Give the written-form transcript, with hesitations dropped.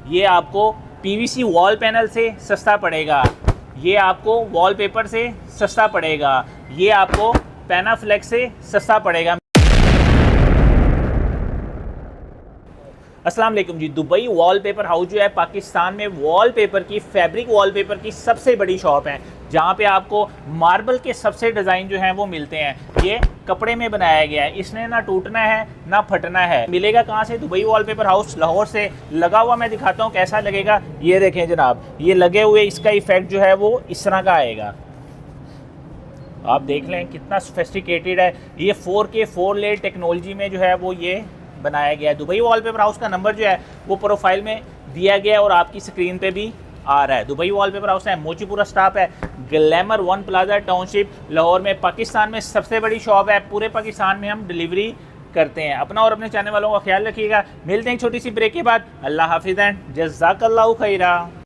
ये आपको PVC wall panel से सस्ता पड़ेगा, ये आपको वॉलपेपर से सस्ता पड़ेगा, ये आपको पैनाफ्लेक्स से सस्ता पड़ेगा। अस्सलाम वालेकुम जी। दुबई वॉलपेपर हाउस जो है पाकिस्तान में वॉलपेपर की, फैब्रिक वॉलपेपर की सबसे बड़ी शॉप है, जहाँ पे आपको मार्बल के सबसे डिज़ाइन जो हैं वो मिलते हैं। ये कपड़े में बनाया गया है, इसने ना टूटना है ना फटना है। मिलेगा कहाँ से? दुबई वॉलपेपर हाउस लाहौर से। लगा हुआ मैं दिखाता हूँ कैसा लगेगा। ये देखें जनाब, ये लगे हुए इसका इफेक्ट जो है वो इस तरह का आएगा। आप देख लें कितना सोफिस्टिकेटेड है। ये 4K 4 लेयर टेक्नोलॉजी में जो है वो ये बनाया गया है। दुबई वॉलपेपर हाउस का नंबर जो है वो प्रोफाइल में दिया गया है और आपकी स्क्रीन पे भी आ रहा है। दुबई वॉलपेपर हाउस है, मोचीपुरा स्टाफ है, glamour one plaza township Lahore में। पाकिस्तान में सबसे बड़ी शॉप है, पूरे पाकिस्तान में हम डिलीवरी करते हैं। अपना और अपने चाहने वालों का ख्याल रखिएगा। मिलते हैं एक छोटी सी ब्रेक के बाद। अल्लाह हाफिज़ एंड जज़ाकल्लाहु खैरा।